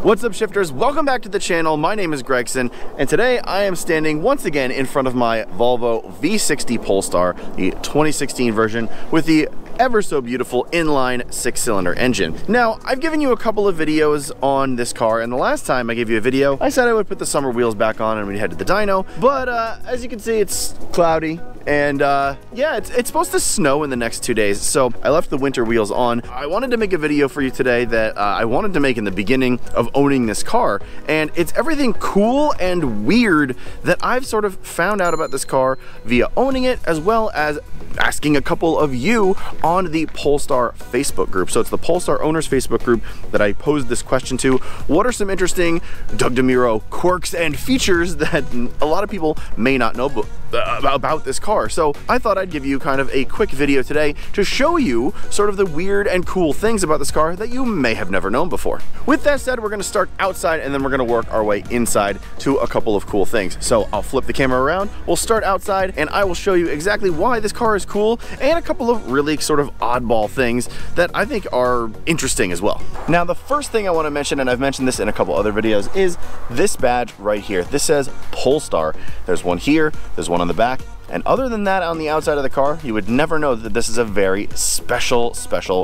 What's up, shifters? Welcome back to the channel. My name is Gregson, and today I am standing once again in front of my Volvo V60 Polestar, the 2016 version, with the ever so beautiful inline 6-cylinder engine. Now, I've given you a couple of videos on this car, and the last time I gave you a video, I said I would put the summer wheels back on and we'd head to the dyno, but as you can see, it's cloudy, and yeah, it's supposed to snow in the next 2 days, so I left the winter wheels on. I wanted to make a video for you today that I wanted to make in the beginning of owning this car, and it's everything cool and weird that I've sort of found out about this car via owning it, as well as asking a couple of you on the Polestar Facebook group. So it's the Polestar owners Facebook group that I posed this question to. What are some interesting Doug DeMuro quirks and features that a lot of people may not know about this car? So I thought I'd give you kind of a quick video today to show you sort of the weird and cool things about this car that you may have never known before. With that said, we're gonna start outside and then we're gonna work our way inside to a couple of cool things. So I'll flip the camera around, we'll start outside, and I will show you exactly why this car is cool and a couple of really sort of oddball things that I think are interesting as well. Now, the first thing I want to mention, and I've mentioned this in a couple other videos, is this badge right here. This says Polestar. There's one here, there's one on the back, and other than that, on the outside of the car, you would never know that this is a very special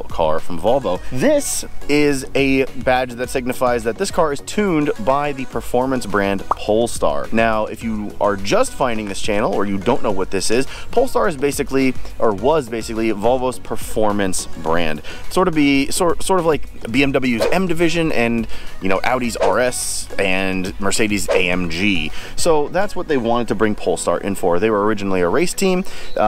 car from Volvo. This is a badge that signifies that this car is tuned by the performance brand Polestar. Now, if you are just finding this channel or you don't know what this is, Polestar is basically, or was basically, Volvo's performance brand. Sort of like BMW's M division and, you know, Audi's RS and Mercedes AMG. So that's what they wanted to bring Polestar in for. They were originally a race team.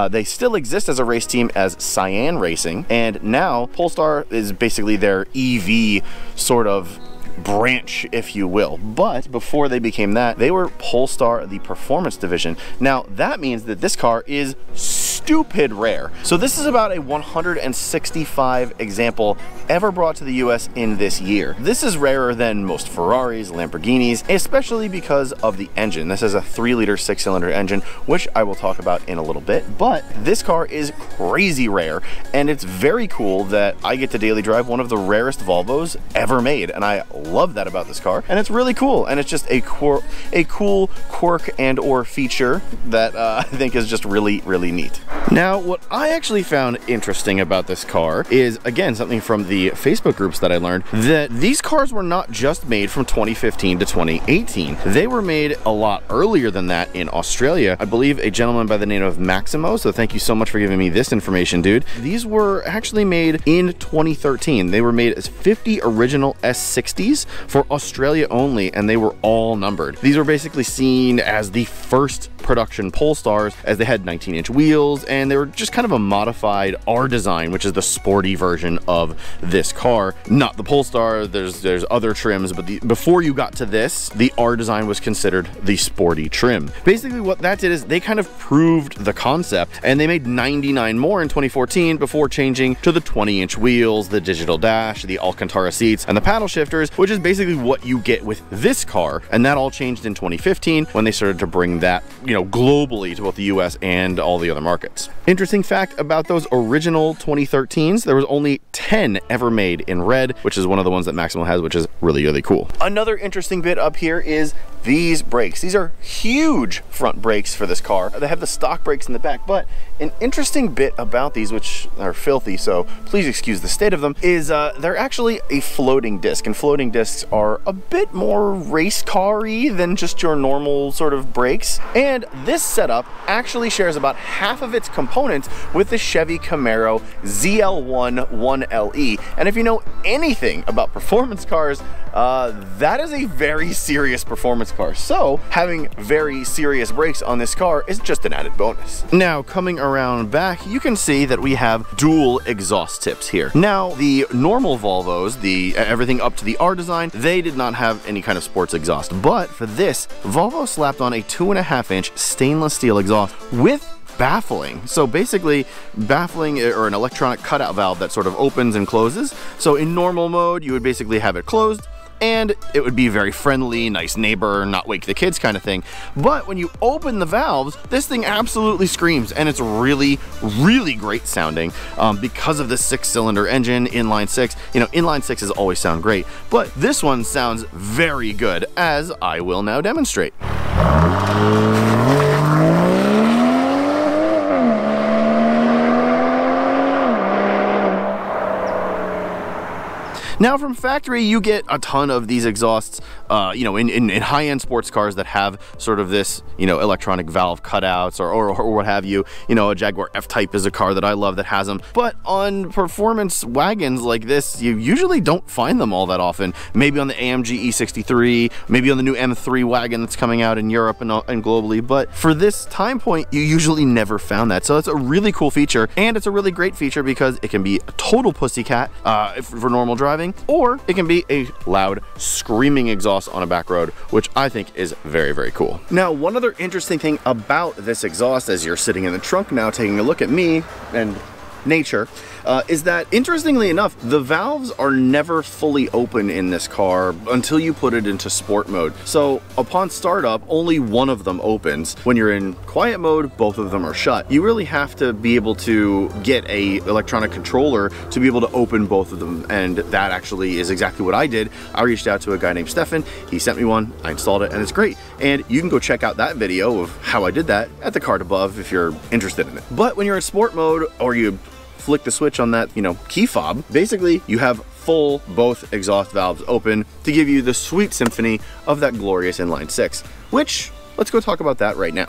They still exist as a race team as Cyan Racing, and now Polestar is basically their EV sort of branch, if you will. But before they became that, they were Polestar, the performance division. Now that means that this car is stupid rare. So this is about a 165 example ever brought to the US in this year. This is rarer than most Ferraris, Lamborghinis, especially because of the engine. This is a 3-liter 6-cylinder engine, which I will talk about in a little bit, but this car is crazy rare, and it's very cool that I get to daily drive one of the rarest Volvos ever made, and I love that about this car, and it's really cool, and it's just a cool quirk and or feature that I think is just really neat. Now, what I actually found interesting about this car is, again, something from the Facebook groups that I learned, that these cars were not just made from 2015 to 2018. They were made a lot earlier than that in Australia. I believe a gentleman by the name of Maximo, so thank you so much for giving me this information, dude. These were actually made in 2013. They were made as 50 original S60s for Australia only, and they were all numbered. These were basically seen as the first production Polestars, as they had 19-inch wheels, and they were just kind of a modified R design, which is the sporty version of this car. Not the Polestar, there's other trims, but before you got to this, the R design was considered the sporty trim. Basically what that did is they kind of proved the concept, and they made 99 more in 2014 before changing to the 20-inch wheels, the digital dash, the Alcantara seats, and the paddle shifters, which is basically what you get with this car. And that all changed in 2015 when they started to bring that, you know, globally to both the US and all the other markets. Interesting fact about those original 2013s, there was only 10 ever made in red, which is one of the ones that Maximo has, which is really cool. Another interesting bit up here is these brakes. These are huge front brakes for this car. They have the stock brakes in the back, but an interesting bit about these, which are filthy, so please excuse the state of them, is they're actually a floating disc, and floating discs are a bit more race car-y than just your normal sort of brakes. And this setup actually shares about half of its components with the Chevy Camaro ZL1 1LE. And if you know anything about performance cars, that is a very serious performance car. So having very serious brakes on this car is just an added bonus. Now, coming around back, you can see that we have dual exhaust tips here. Now, the normal Volvos, everything up to the R design, they did not have any kind of sports exhaust. But for this, Volvo slapped on a 2.5-inch stainless steel exhaust with baffling. So basically, baffling, or an electronic cutout valve that sort of opens and closes. So in normal mode, you would basically have it closed, and it would be very friendly, nice neighbor, not wake the kids kind of thing. But when you open the valves, this thing absolutely screams, and it's really, really great sounding because of the 6-cylinder engine, inline 6. You know, inline 6s always sound great, but this one sounds very good, as I will now demonstrate. Now from factory, you get a ton of these exhausts, you know, in high-end sports cars that have sort of this, you know, electronic valve cutouts or what have you. You know, a Jaguar F-Type is a car that I love that has them. But on performance wagons like this, you usually don't find them all that often. Maybe on the AMG E63, maybe on the new M3 wagon that's coming out in Europe and globally. But for this time point, you usually never found that. So it's a really cool feature, and it's a really great feature because it can be a total pussycat for normal driving, or it can be a loud screaming exhaust on a back road, which I think is very, very cool. Now, one other interesting thing about this exhaust, as you're sitting in the trunk now taking a look at me and nature, is that interestingly enough, the valves are never fully open in this car until you put it into sport mode. So upon startup, only one of them opens. When you're in quiet mode, both of them are shut. You really have to be able to get a electronic controller to be able to open both of them, and that actually is exactly what I did. I reached out to a guy named Stefan, he sent me one, I installed it, and it's great. And you can go check out that video of how I did that at the card above if you're interested in it. But when you're in sport mode, or you flick the switch on that, you know, key fob, basically you have full both exhaust valves open to give you the sweet symphony of that glorious inline 6, which, let's go talk about that right now.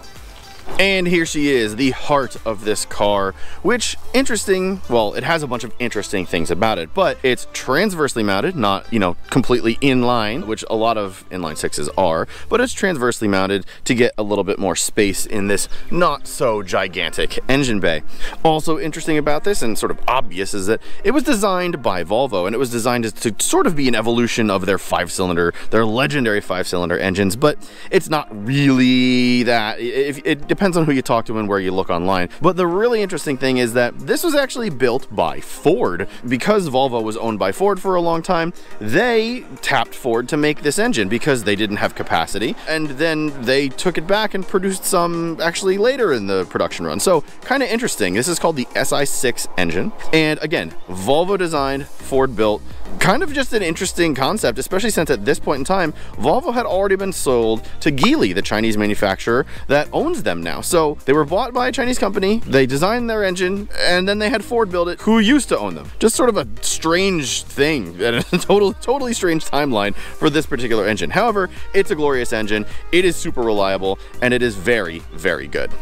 And here she is, the heart of this car, which, interesting, well, it has a bunch of interesting things about it, but it's transversely mounted, not, you know, completely in line, which a lot of inline 6s are, but it's transversely mounted to get a little bit more space in this not so gigantic engine bay. Also interesting about this, and sort of obvious, is that it was designed by Volvo, and it was designed to sort of be an evolution of their 5-cylinder, their legendary 5-cylinder engines, but it's not really that. It depends on who you talk to and where you look online. But the really interesting thing is that this was actually built by Ford. Because Volvo was owned by Ford for a long time, they tapped Ford to make this engine because they didn't have capacity, and then they took it back and produced some actually later in the production run. So kind of interesting. This is called the SI6 engine, and again, Volvo designed, Ford built. Kind of just an interesting concept, especially since at this point in time, Volvo had already been sold to Geely, the Chinese manufacturer that owns them now. So they were bought by a Chinese company, they designed their engine, and then they had Ford build it, who used to own them. Just sort of a strange thing, and a totally strange timeline for this particular engine. However, it's a glorious engine, it is super reliable, and it is very, very good.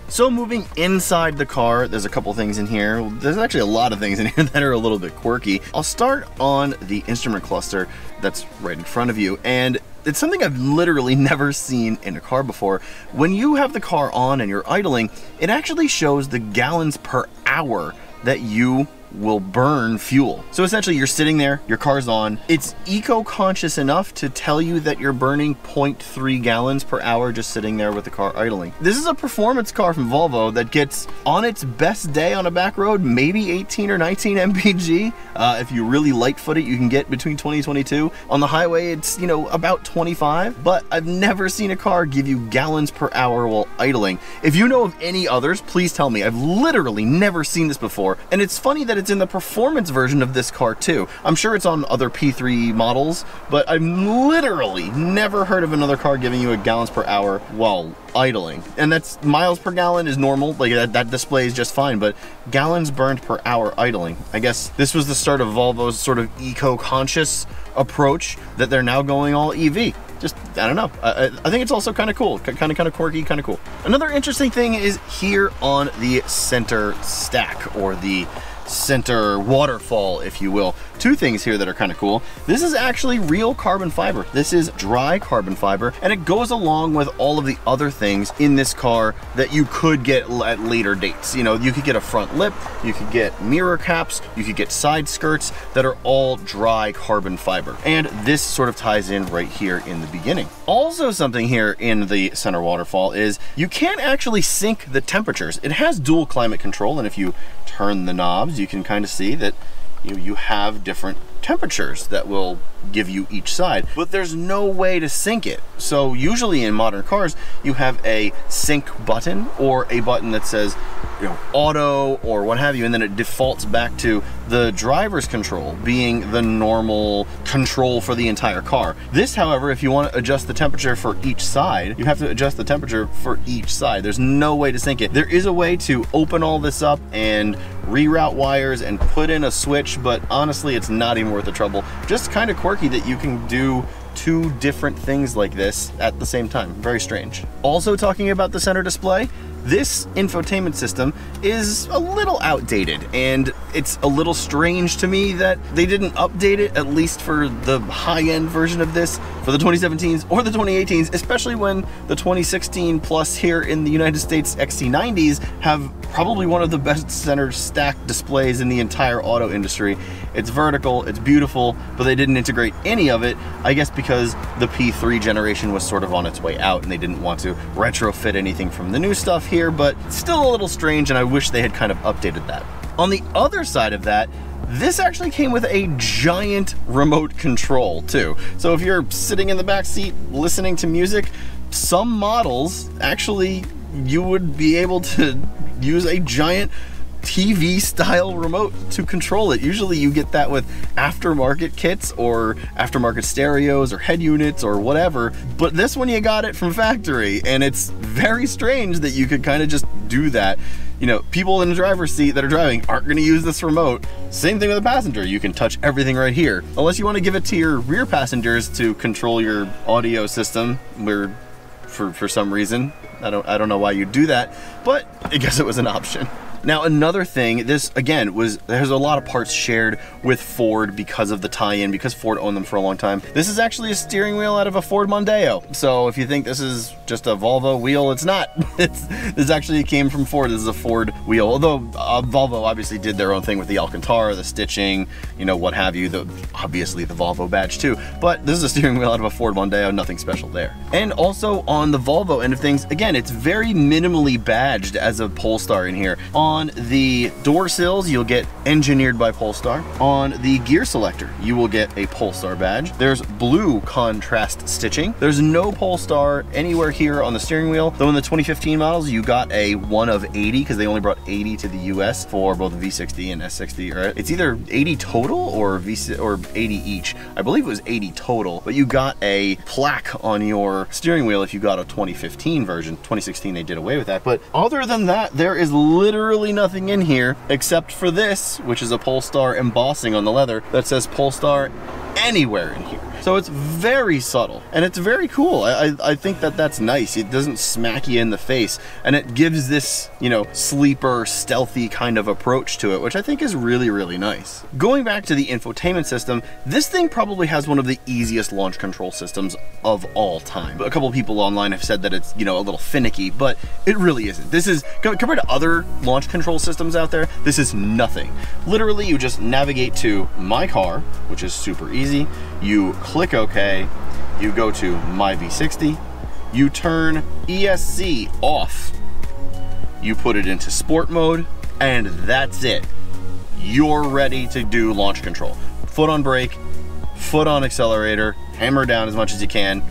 So moving inside the car, there's a couple things in here. There's actually a lot of things in here that are a little bit quirky. I'll start on the instrument cluster that's right in front of you, and it's something I've literally never seen in a car before. When you have the car on and you're idling, it actually shows the gallons per hour that you will burn fuel. So essentially you're sitting there, your car's on, it's eco-conscious enough to tell you that you're burning 0.3 gallons per hour just sitting there with the car idling. This is a performance car from Volvo that gets, on its best day on a back road, maybe 18 or 19 mpg. If you really light foot it, you can get between 20 and 22. On the highway, it's, you know, about 25, but I've never seen a car give you gallons per hour while idling. If you know of any others, please tell me. I've literally never seen this before, and it's funny that it's in the performance version of this car too. I'm sure it's on other P3 models, but I've literally never heard of another car giving you a gallons per hour while idling. And that's miles per gallon is normal, like that displays just fine, but gallons burned per hour idling. I guess this was the start of Volvo's sort of eco-conscious approach that they're now going all EV. Just, I don't know. I think it's also kind of cool, kind of quirky, kind of cool. Another interesting thing is here on the center stack, or the center waterfall, if you will. Two things here that are kind of cool. This is actually real carbon fiber. This is dry carbon fiber, and it goes along with all of the other things in this car that you could get at later dates. You know, you could get a front lip, you could get mirror caps, you could get side skirts that are all dry carbon fiber. And this sort of ties in right here in the beginning. Also, something here in the center waterfall is you can't actually sync the temperatures. It has dual climate control, and if you turn the knobs, you can kind of see that you have different temperatures that will give you each side, but there's no way to sync it. So usually in modern cars, you have a sync button or a button that says, you know, auto or what have you, and then it defaults back to the driver's control being the normal control for the entire car. This, however, if you want to adjust the temperature for each side, you have to adjust the temperature for each side. There's no way to sync it. There is a way to open all this up and reroute wires and put in a switch, but honestly, it's not even worth the trouble. Just kind of quirky that you can do two different things like this at the same time. Very strange. Also, talking about the center display, this infotainment system is a little outdated, and it's a little strange to me that they didn't update it, at least for the high-end version of this, for the 2017s or the 2018s, especially when the 2016 Plus here in the United States XC90s have probably one of the best center stack displays in the entire auto industry. It's vertical, it's beautiful, but they didn't integrate any of it, I guess because the P3 generation was sort of on its way out and they didn't want to retrofit anything from the new stuff here, but still a little strange, and I wish they had kind of updated that. On the other side of that, this actually came with a giant remote control too. So if you're sitting in the back seat listening to music, some models actually you would be able to use a giant TV style remote to control it. Usually you get that with aftermarket kits or aftermarket stereos or head units or whatever, but this one you got it from factory, and it's very strange that you could kind of just do that. You know, people in the driver's seat that are driving aren't going to use this remote. Same thing with a passenger. You can touch everything right here. Unless you want to give it to your rear passengers to control your audio system, where for some reason, I don't know why you do that, but I guess it was an option. Now, another thing, this again there's a lot of parts shared with Ford because of the tie-in, because Ford owned them for a long time. This is actually a steering wheel out of a Ford Mondeo. So if you think this is just a Volvo wheel, it's not. This actually came from Ford. This is a Ford wheel, although Volvo obviously did their own thing with the Alcantara, the stitching, you know, what have you, obviously the Volvo badge too. But this is a steering wheel out of a Ford Mondeo, nothing special there. And also on the Volvo end of things, again, it's very minimally badged as a Polestar in here. On the door sills, you'll get engineered by Polestar. On the gear selector, you will get a Polestar badge. There's blue contrast stitching. There's no Polestar anywhere here on the steering wheel, though in the 2015 models, you got a 1 of 80, because they only brought 80 to the US for both the V60 and S60, or it's either 80 total or 80 each. I believe it was 80 total, but you got a plaque on your steering wheel if you got a 2015 version. 2016, they did away with that, but other than that, there is literally nothing in here except for this, which is a Polestar embossing on the leather that says Polestar anywhere in here. So it's very subtle, and it's very cool. I think that that's nice. It doesn't smack you in the face, and it gives this, you know, sleeper, stealthy kind of approach to it, which I think is really, really nice. Going back to the infotainment system, this thing probably has one of the easiest launch control systems of all time. A couple of people online have said that it's, you know, a little finicky, but it really isn't. This is, compared to other launch control systems out there, this is nothing. Literally, you just navigate to My Car, which is super easy. You click OK, you go to My V60, you turn ESC off, you put it into sport mode, and that's it. You're ready to do launch control. Foot on brake, foot on accelerator, hammer down as much as you can.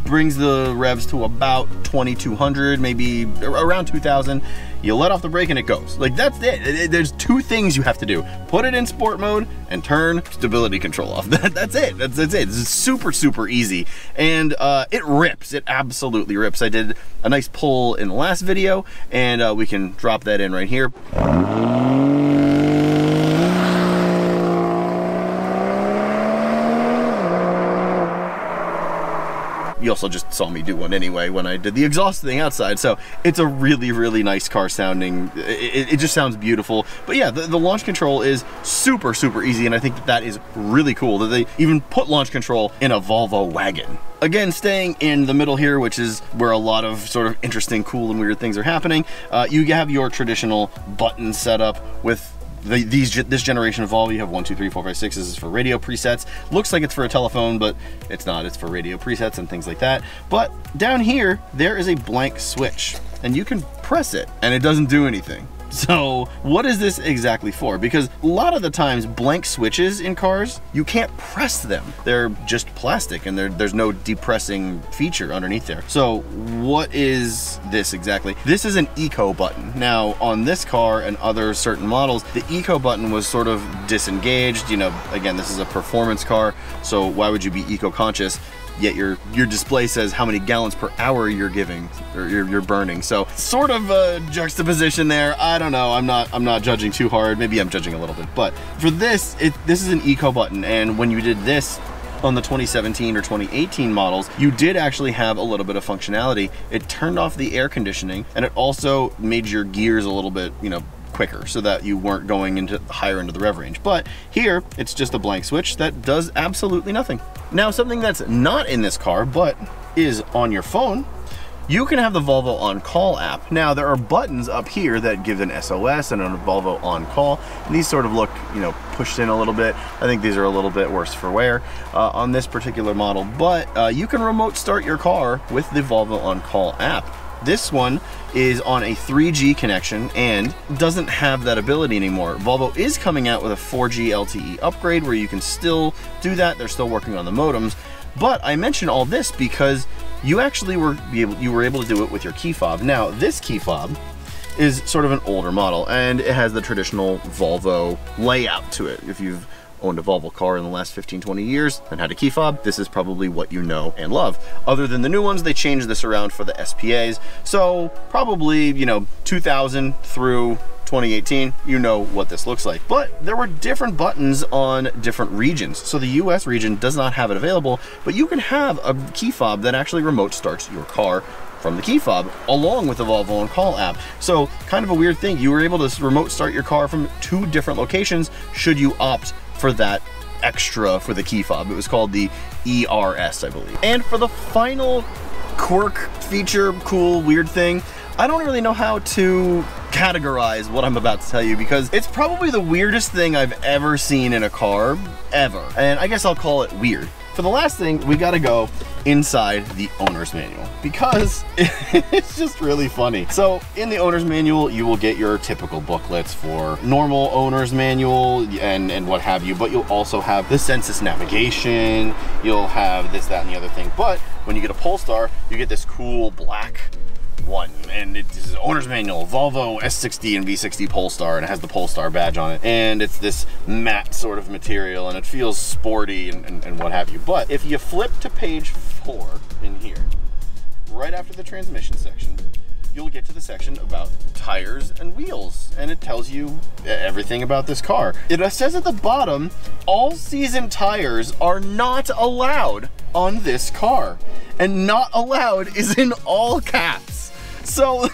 Brings the revs to about 2,200, maybe around 2,000. You let off the brake and it goes. Like, that's it. There's two things you have to do. Put it in sport mode and turn stability control off. That's it. That's it. It's super, super easy. And it rips. It absolutely rips. I did a nice pull in the last video, and we can drop that in right here. You also just saw me do one anyway when I did the exhaust thing outside, so it's a really, really nice car sounding. It just sounds beautiful. But yeah, the launch control is super, super easy, and I think that that is really cool that they even put launch control in a Volvo wagon. Again, staying in the middle here, which is where a lot of sort of interesting, cool, and weird things are happening, you have your traditional button setup with this generation of Volvo. You have 1, 2, 3, 4, 5, 6. This is for radio presets. Looks like it's for a telephone, but it's not. It's for radio presets and things like that. But down here, there is a blank switch, and you can press it, and it doesn't do anything. So what is this exactly for? Because a lot of the times blank switches in cars, you can't press them. They're just plastic and there's no depressing feature underneath there. So what is this exactly? This is an eco button. Now on this car and other certain models, the eco button was sort of disengaged. You know, again, this is a performance car, so why would you be eco-conscious? Yet your display says how many gallons per hour you're giving or you're burning. So sort of a juxtaposition there. I don't know. I'm not judging too hard. Maybe I'm judging a little bit. But for this, this is an eco button, and when you did this on the 2017 or 2018 models, you did actually have a little bit of functionality. It turned off the air conditioning, and it also made your gears a little bit, you know, quicker, so that you weren't going into higher into the rev range. But here, it's just a blank switch that does absolutely nothing. Now, something that's not in this car, but is on your phone, you can have the Volvo On Call app. Now, there are buttons up here that give an SOS and a Volvo On Call. And these sort of look, you know, pushed in a little bit. I think these are a little bit worse for wear on this particular model, but you can remote start your car with the Volvo On Call app. This one is on a 3G connection and doesn't have that ability anymore. Volvo is coming out with a 4G LTE upgrade where you can still do that. They're still working on the modems. But I mention all this because you actually were able to do it with your key fob. Now, this key fob is sort of an older model, and it has the traditional Volvo layout to it. If you've owned a Volvo car in the last 15-20 years and had a key fob, this is probably what you know and love. Other than the new ones, they changed this around for the SPAs. So probably, you know, 2000 through 2018, you know what this looks like. But there were different buttons on different regions. So the US region does not have it available, but you can have a key fob that actually remote starts your car from the key fob along with the Volvo On Call app. So kind of a weird thing. You were able to remote start your car from 2 different locations should you opt for that extra for the key fob. It was called the ERS, I believe. And for the final quirk, feature, cool, weird thing, I don't really know how to categorize what I'm about to tell you because it's probably the weirdest thing I've ever seen in a car, ever. And I guess I'll call it weird. For the last thing, we gotta go inside the owner's manual because it's just really funny. So in the owner's manual, you will get your typical booklets for normal owner's manual and what have you, but you'll also have the census navigation, you'll have this, that, and the other thing. But when you get a Polestar, you get this cool black one, and it is owner's manual, Volvo S60 and V60 Polestar, and it has the Polestar badge on it, and it's this matte sort of material, and it feels sporty and what have you. But if you flip to page 4 in here, right after the transmission section, you'll get to the section about tires and wheels, and it tells you everything about this car. It says at the bottom, all season tires are not allowed on this car, and not allowed is in all caps. So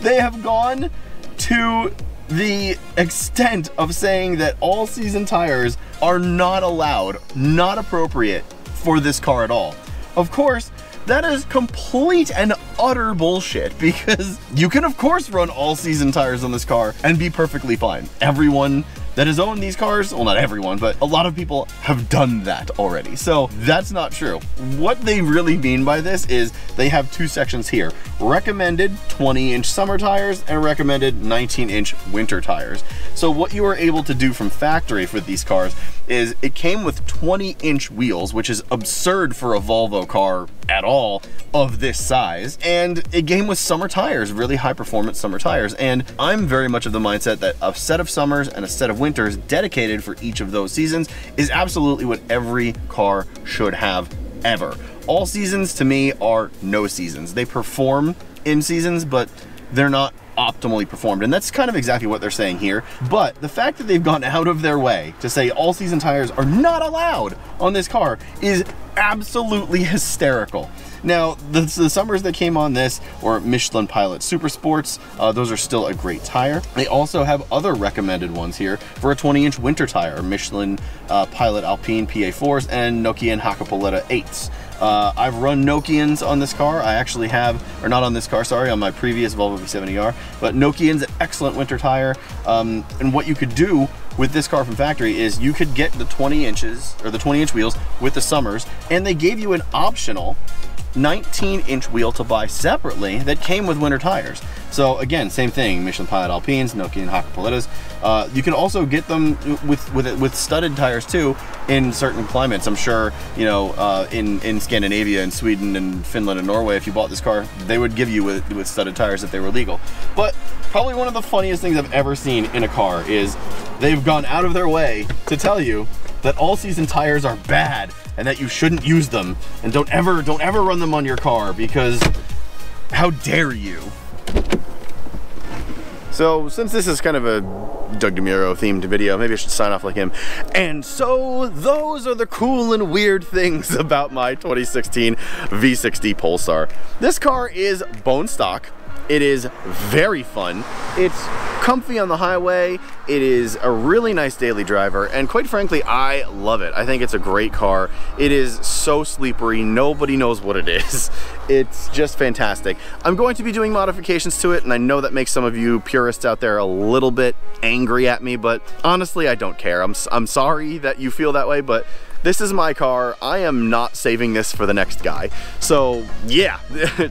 they have gone to the extent of saying that all season tires are not allowed, not appropriate for this car at all. Of course, that is complete and utter bullshit because you can of course run all season tires on this car and be perfectly fine. Everyone that has owned these cars, well, not everyone, but a lot of people have done that already. So that's not true. What they really mean by this is they have 2 sections here. Recommended 20-inch summer tires and recommended 19-inch winter tires. So what you are able to do from factory for these cars is it came with 20-inch wheels, which is absurd for a Volvo car at all of this size. And it came with summer tires, really high performance summer tires. And I'm very much of the mindset that a set of summers and a set of winters dedicated for each of those seasons is absolutely what every car should have ever. All seasons to me are no seasons. They perform in seasons, but they're not optimally performed, and that's kind of exactly what they're saying here. But the fact that they've gone out of their way to say all season tires are not allowed on this car is absolutely hysterical. Now, the summers that came on this were Michelin Pilot Super Sports. Those are still a great tire. They also have other recommended ones here for a 20-inch winter tire, Michelin Pilot Alpine PA4s and Nokian Hakkapeliitta 8s. I've run Nokians on this car. I actually have, or not on this car, sorry, on my previous Volvo V70R, but Nokian's an excellent winter tire. And what you could do with this car from factory is you could get the 20 inches, or the 20-inch wheels with the summers, and they gave you an optional 19-inch wheel to buy separately that came with winter tires. So again, same thing, Michelin Pilot Alpines, Nokian Hakka Palettas. You can also get them with studded tires too in certain climates. I'm sure, you know, in Scandinavia and Sweden and Finland and Norway, if you bought this car, they would give you with studded tires if they were legal. But probably one of the funniest things I've ever seen in a car is they've gone out of their way to tell you that all-season tires are bad and that you shouldn't use them, and don't ever run them on your car, because how dare you? So since this is kind of a Doug DeMuro themed video, maybe I should sign off like him. And so those are the cool and weird things about my 2016 V60 Polestar. This car is bone stock. It is very fun. It's comfy on the highway. It is a really nice daily driver, and quite frankly, I love it. I think it's a great car. It is so sleepery, nobody knows what it is. It's just fantastic. I'm going to be doing modifications to it, and I know that makes some of you purists out there a little bit angry at me, but honestly, I don't care. I'm sorry that you feel that way, but this is my car. I am not saving this for the next guy. So yeah,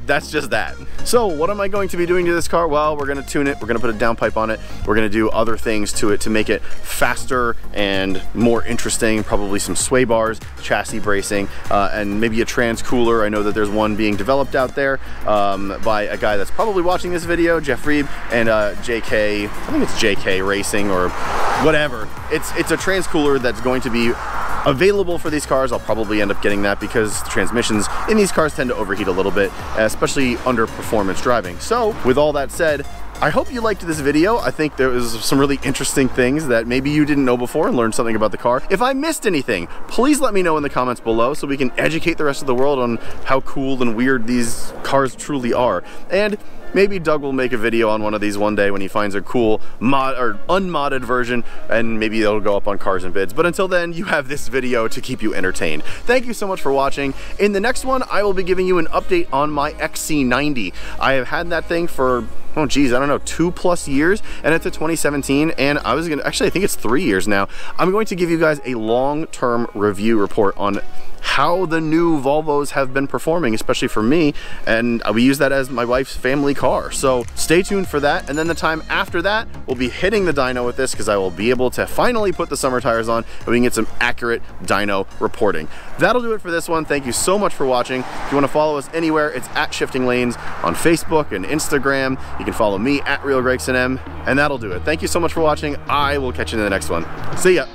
that's just that. So what am I going to be doing to this car? Well, we're gonna tune it. We're gonna put a downpipe on it. We're gonna do other things to it to make it faster and more interesting. Probably some sway bars, chassis bracing, and maybe a trans cooler. I know that there's one being developed out there by a guy that's probably watching this video, Jeff Reeb, and JK, I think it's JK Racing or whatever. It's a trans cooler that's going to be available for these cars. I'll probably end up getting that because the transmissions in these cars tend to overheat a little bit, especially under performance driving. So with all that said, I hope you liked this video. I think there was some really interesting things that maybe you didn't know before and learned something about the car. If I missed anything, please let me know in the comments below so we can educate the rest of the world on how cool and weird these cars truly are. And maybe Doug will make a video on one of these one day when he finds a cool mod or unmodded version, and maybe it'll go up on Cars and Bids. But until then, you have this video to keep you entertained. Thank you so much for watching. In the next one, I will be giving you an update on my XC90. I have had that thing for, oh geez, I don't know, 2+ years, and it's a 2017, and I think it's 3 years now. I'm going to give you guys a long-term review report on how the new Volvos have been performing, especially for me, and we use that as my wife's family car. So stay tuned for that, and then the time after that, we'll be hitting the dyno with this because I will be able to finally put the summer tires on and we can get some accurate dyno reporting. That'll do it for this one. Thank you so much for watching. If you want to follow us anywhere, it's at Shifting Lanes on Facebook and Instagram. You can follow me at RealGregsonM, and that'll do it. Thank you so much for watching. I will catch you in the next one. See ya.